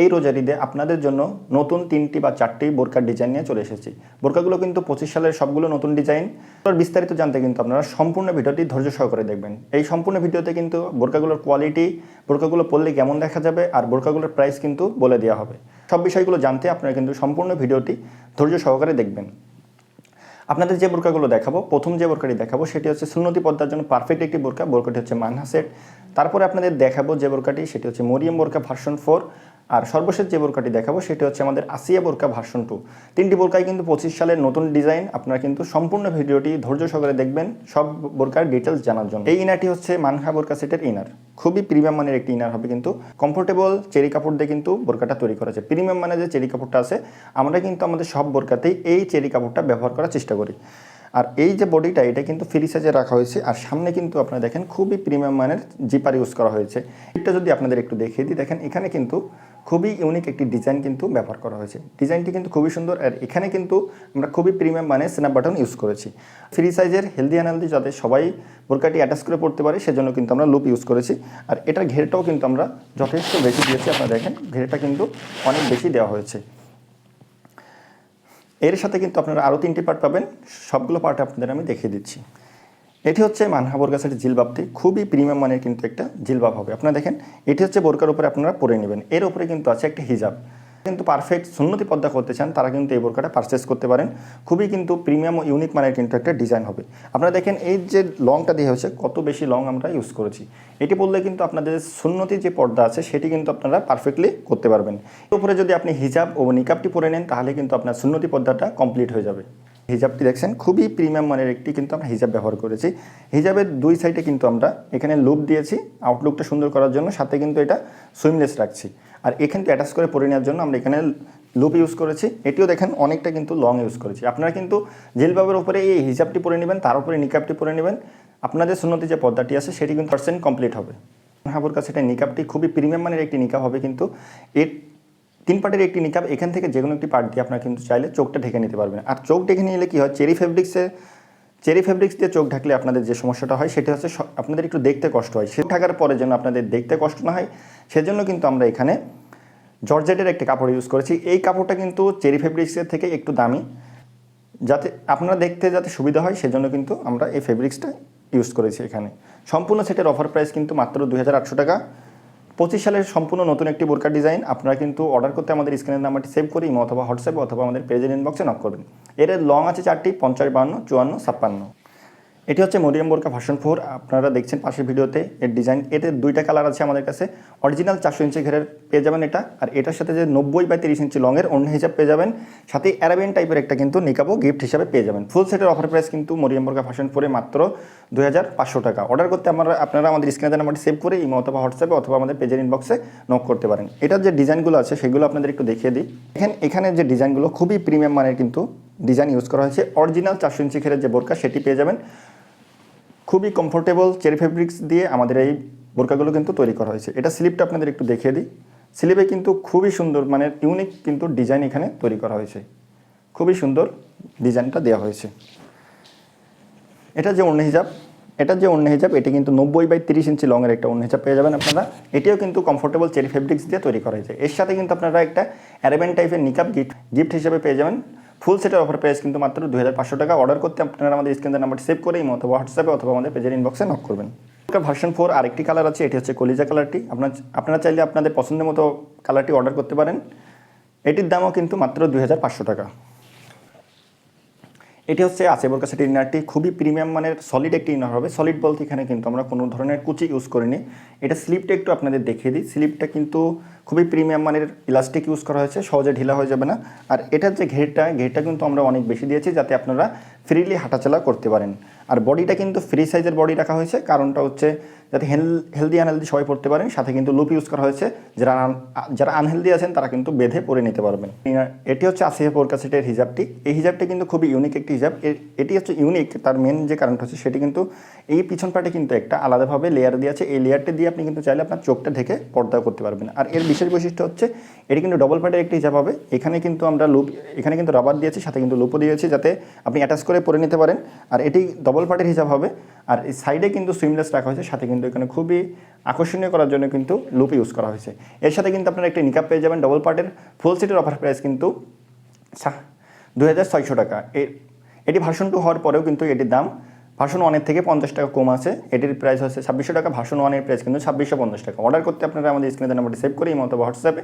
এই রোজার ঈদে আপনাদের জন্য নতুন 3টি বা 4টি বোরকার ডিজাইন নিয়ে চলে এসেছি। বোরকাগুলো কিন্তু 25 সালের সবগুলো নতুন ডিজাইন। বিস্তারিত জানতে কিন্তু আপনারা সম্পূর্ণ ভিডিওটি ধৈর্য সহকারে দেখবেন। এই সম্পূর্ণ ভিডিওতে কিন্তু বোরকাগুলোর কোয়ালিটি, বোরকাগুলো পরলে কেমন দেখা যাবে আর বোরকাগুলোর প্রাইস কিন্তু বলে দেওয়া হবে। সব বিষয়গুলো জানতে আপনারা কিন্তু সম্পূর্ণ ভিডিওটি ধৈর্য সহকারে দেখবেন। আপনাদের যে বোরকাগুলো দেখাবো, প্রথম যে বোরকাটি দেখাবো সেটি হচ্ছে সুন্নতি পর্দার জন্য পারফেক্ট একটি বোরকা। বোরকাটি হচ্ছে মানহা সেট। তারপরে আপনাদের দেখাবো যে বোরকাটি সেটি হচ্ছে মরিয়ম বোরকা ভার্সন 4। আর সর্বশেষ যে বোরকাটি দেখাবো সেটি হচ্ছে আমাদের আসিয়া বোরকা ভার্সন 2। তিনটি বোরকাই কিন্তু 25 সালের নতুন ডিজাইন। আপনারা কিন্তু সম্পূর্ণ ভিডিওটি ধৈর্য সহকারে দেখবেন সব বোরকার ডিটেলস জানার জন্য। এই ইনারটি হচ্ছে মানহা বোরকা সেটের ইনার। খুবই প্রিমিয়াম মানের একটি ইনার হবে, কিন্তু কমফোর্টেবল চেরি কাপড় দিয়ে কিন্তু বোরকাটা তৈরি করা আছে। প্রিমিয়াম মানে যে চেরি কাপড়টা আছে, আমরা কিন্তু আমাদের সব বোরকাতেই এই চেরি কাপড়টা ব্যবহার করার চেষ্টা করি। আর এই যে বডিটা, এটা কিন্তু ফ্রি সাইজে রাখা হয়েছে। আর সামনে কিন্তু আপনারা দেখেন খুবই প্রিমিয়াম মানের জিপার ইউজ করা হয়েছে। এটা যদি আপনাদের একটু দেখিয়ে দিই, দেখেন এখানে কিন্তু খুবই ইউনিক একটি ডিজাইন কিন্তু ব্যবহার করা হয়েছে। ডিজাইনটি কিন্তু খুবই সুন্দর। আর এখানে কিন্তু আমরা খুবই প্রিমিয়াম মানের স্ন্যাপ বাটন ইউজ করেছি। ফ্রি সাইজের হেলদি আনহেলদি যাতে সবাই বোরকাটি অ্যাটাচ করে পড়তে পারে সেজন্য কিন্তু আমরা লুপ ইউজ করেছি। আর এটার ঘেরটাও কিন্তু আমরা যথেষ্ট বেশি দিয়েছি। আপনারা দেখেন ঘেরটা কিন্তু অনেক বেশি দেওয়া হয়েছে। এর সাথে কিন্তু আপনারা আরও 3টি পার্ট পাবেন। সবগুলো পার্ট আপনাদের আমি দেখিয়ে দিচ্ছি। এটি হচ্ছে মানহা বোরকা সেটের জিলবাবটি। খুবই প্রিমিয়াম মানের কিন্তু একটা জিলবাব হবে। আপনারা দেখেন এটি হচ্ছে বোরকার উপরে আপনারা পরে নেবেন। এর উপরে কিন্তু আছে একটা হিজাব। কিন্তু পারফেক্ট সুন্নতি পর্দা করতে চান তারা কিন্তু এই বোরকাটা পারচেস করতে পারেন। খুবই কিন্তু প্রিমিয়াম ও ইউনিক মানের কিন্তু একটা ডিজাইন হবে। আপনারা দেখেন এই যে লংটা দিয়ে হচ্ছে কত বেশি লং আমরা ইউজ করেছি। এটি বললে কিন্তু আপনাদের সুন্নতি যে পর্দা আছে সেটি কিন্তু আপনারা পারফেক্টলি করতে পারবেন। এর উপরে যদি আপনি হিজাব ও নিকাবটি পরে নেন তাহলে কিন্তু আপনার সুন্নতি পর্দাটা কমপ্লিট হয়ে যাবে। হিজাবটি দেখছেন খুবই প্রিমিয়াম মানের একটি কিন্তু আমরা হিজাব ব্যবহার করেছি। হিজাবের দুই সাইডে কিন্তু আমরা এখানে লুপ দিয়েছি আউটলুকটা সুন্দর করার জন্য, সাথে কিন্তু এটা সুইমলেস রাখছি। আর এখানটি অ্যাটাচ করে পরে নেওয়ার জন্য আমরা এখানে লুপ ইউজ করেছি। এটিও দেখেন অনেকটা কিন্তু লং ইউজ করেছি। আপনারা কিন্তু জিলবাবের উপরে এই হিজাবটি পরে নেবেন, তার উপরে নিকাবটি পরে নেবেন। আপনাদের সুন্নতি যে পর্দাটি আছে সেটি কিন্তু % কমপ্লিট হবে। হাবুর কাছে এটা নিকাবটি খুবই প্রিমিয়াম মানের একটি নিকাব হবে। কিন্তু এর 3 পার্টের একটি নিকাব। এখান থেকে যে কোনো একটি পার্ট দিয়ে আপনারা কিন্তু চাইলে চোখটা ঢেকে নিতে পারবেন। আর চোখ ঢেকে নিলে কী হয়, চেরি ফেব্রিক্স দিয়ে চোখ ঢাকলে আপনাদের যে সমস্যাটা হয় সেটা হচ্ছে আপনাদের একটু দেখতে কষ্ট হয়। সে ঢাকার পরে যেন আপনাদের দেখতে কষ্ট না হয় সেজন্য কিন্তু আমরা এখানে জর্জেটের একটি কাপড় ইউজ করেছি। এই কাপড়টা কিন্তু চেরি ফেব্রিক্সের থেকে একটু দামি, যাতে আপনারা দেখতে যাতে সুবিধা হয় সেজন্য কিন্তু আমরা এই ফেব্রিক্সটা ইউজ করেছি এখানে। সম্পূর্ণ সেটের অফার প্রাইস কিন্তু মাত্র 2800 টাকা। 25 সালের সম্পূর্ণ নতুন একটি বোরকা ডিজাইন। আপনারা কিন্তু অর্ডার করতে আমাদের স্ক্রিনের নাম্বারটি সেভ করে ইমো অথবা হোয়াটসঅ্যাপে অথবা আমাদের পেজের ইনবক্সে নক করবেন। এর লং আছে 4টি, 50, 52, 54, 56। এটি হচ্ছে মরিয়ম বোরকা ভার্সন 4। আপনারা দেখছেন পাশের ভিডিওতে এর ডিজাইন। এতে 2টা কালার আছে আমাদের কাছে। অরিজিনাল 400 ইঞ্চি ঘেরের পেয়ে যাবেন এটা। আর এটার সাথে যে 90/30 ইঞ্চি লংয়ের অন্য হিসাব পেয়ে যাবেন। সাথে অ্যারাবিয়ান টাইপের একটা কিন্তু নিকাবও গিফট হিসাবে পেয়ে যাবেন। ফুল সেটের অফার প্রাইস কিন্তু মরিয়ম বোরকা ভার্সন 4 মাত্র 2500 টাকা। অর্ডার করতে আপনারা আমাদের স্ক্রিনের নাম্বারটি সেভ করে ইমো অথবা হোয়াটসঅ্যাপে অথবা আমাদের পেজের ইনবক্সে নক করতে পারেন। এটার যে ডিজাইনগুলো আছে সেগুলো আপনাদের একটু দেখিয়ে দিই। এখানে যে ডিজাইনগুলো খুবই প্রিমিয়াম মানের কিন্তু ডিজাইন ইউজ করা হয়েছে। অরিজিনাল 400 ইঞ্চি ঘেরের যে বোরকা সেটি পেয়ে যাবেন। খুবই কমফোর্টেবল চেরি ফেব্রিক্স দিয়ে আমাদের এই বোরকাগুলো কিন্তু তৈরি করা হয়েছে। এটা স্লিপটা আপনাদের একটু দেখিয়ে দিই। স্লিপে কিন্তু খুবই সুন্দর মানে ইউনিক কিন্তু ডিজাইন এখানে তৈরি করা হয়েছে। খুবই সুন্দর ডিজাইনটা দেওয়া হয়েছে। এটা যে ওড়না হিজাব, এটি কিন্তু 90/30 ইঞ্চি লংয়ের একটা ওড়না হিজাব পেয়ে যাবেন আপনারা। এটিও কিন্তু কমফোর্টেবল চেরি ফেব্রিক্স দিয়ে তৈরি করা হয়েছে। এর সাথে কিন্তু আপনারা একটা অ্যারাবিয়ান টাইপের নিকাব গিফট হিসেবে পেয়ে যাবেন। ফুল সেটের অফার প্রাইস কিন্তু মাত্র 2500 টাকা। অর্ডার করতে আপনারা আমাদের স্ক্রিনের নাম্বারটি সেভ করে ইমো অথবা হোয়াটসঅ্যাপে অথবা আমাদের পেজের ইনবক্সে নক করবেন। ভার্সন 4 আরেকটি কালার আছে, এটি হচ্ছে কলিজা কালারটি। আপনারা চাইলে আপনাদের পছন্দের মতো কালারটি অর্ডার করতে পারেন। এটির দামও কিন্তু মাত্র 2500 টাকা। এটি হচ্ছে আসিয়া বোরকা সেটের ইনারটি। খুবই প্রিমিয়াম মানের সলিড একটি ইনার হবে। সলিড বলতে এখানে কিন্তু আমরা কোনো ধরনের কুচি ইউজ করিনি। এটা স্লিপটা একটু আপনাদের দেখিয়ে দিই। স্লিপটা কিন্তু খুবই প্রিমিয়াম মানের ইলাস্টিক ইউজ করা হয়েছে, সহজে ঢিলা হয়ে যাবে না। আর এটার যে ঘেরটা কিন্তু আমরা অনেক বেশি দিয়েছি যাতে আপনারা ফ্রিলি হাঁটাচলা করতে পারেন। আর বডিটা কিন্তু ফ্রি সাইজের বডি রাখা হয়েছে, কারণটা হচ্ছে যাতে হেলদি আনহেলদি সবাই পড়তে পারেন। সাথে কিন্তু লুপ ইউজ করা হয়েছে, যারা আনহেলদি আছেন তারা কিন্তু বেঁধে পরে নিতে পারবেন। এটি হচ্ছে আসিয়া বোরকা সেটের হিজাবটি। এই হিজাবটি কিন্তু খুবই ইউনিক একটি হিজাব। এটি হচ্ছে ইউনিক, তার মেন যে কারণটা হচ্ছে সেটি কিন্তু এই পিছন পাটে কিন্তু একটা আলাদাভাবে লেয়ার দিয়ে আছে। এই লেয়ারটি দিয়ে আপনি কিন্তু চাইলে আপনার চোখটা ঢেকে পর্দা করতে পারবেন। আর এর বিশেষ বৈশিষ্ট্য হচ্ছে এটি কিন্তু ডবল পার্টের একটি হিজাব হবে। এখানে কিন্তু আমরা এখানে কিন্তু রাবার দিয়েছি, সাথে কিন্তু লুপও দিয়েছি যাতে আপনি অ্যাটাচ করে পরে নিতে পারেন। আর এটি ডবল পার্টের হিজাব হবে। আর এই সাইডে কিন্তু সুইমলেস রাখা হয়েছে, সাথে কিন্তু কিন্তু এখানে খুবই আকর্ষণীয় করার জন্য কিন্তু লুপ ইউজ করা হয়েছে। এর সাথে কিন্তু আপনারা একটি নিকাব পেয়ে যাবেন ডবল পার্টের, ফুল সেটের অফার প্রাইস কিন্তু 2600 টাকা। এটি ভার্সন 2 হওয়ার পরেও কিন্তু এটির দাম ভার্সন 1-এর থেকে 50 টাকা কম আছে। এটির প্রাইস হচ্ছে 2600 টাকা, ভার্সন 1-এর প্রাইস কিন্তু 2650 টাকা। অর্ডার করতে আপনারা আমাদের স্ক্রিনে নাম্বারটি সেভ করে ইমো অথবা হোয়াটসঅ্যাপে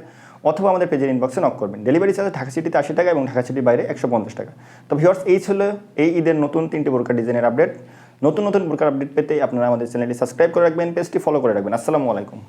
অথবা আমাদের পেজের ইনবক্সে নক করবেন। ডেলিভারি চার্জ ঢাকা সিটিতে 80 টাকা এবং ঢাকা সিটির বাইরে 150 টাকা। তো ভিউয়ার্স, এই ছিল এই ঈদের নতুন 3টি বোরকা ডিজাইনের আপডেট। নতুন বোরকার আপডেট পেতে আপনারা আমাদের চ্যানেলটি সাবস্ক্রাইব করে রাখবেন, পেজটি ফলো করে রাখবেন। আসসালামু আলাইকুম।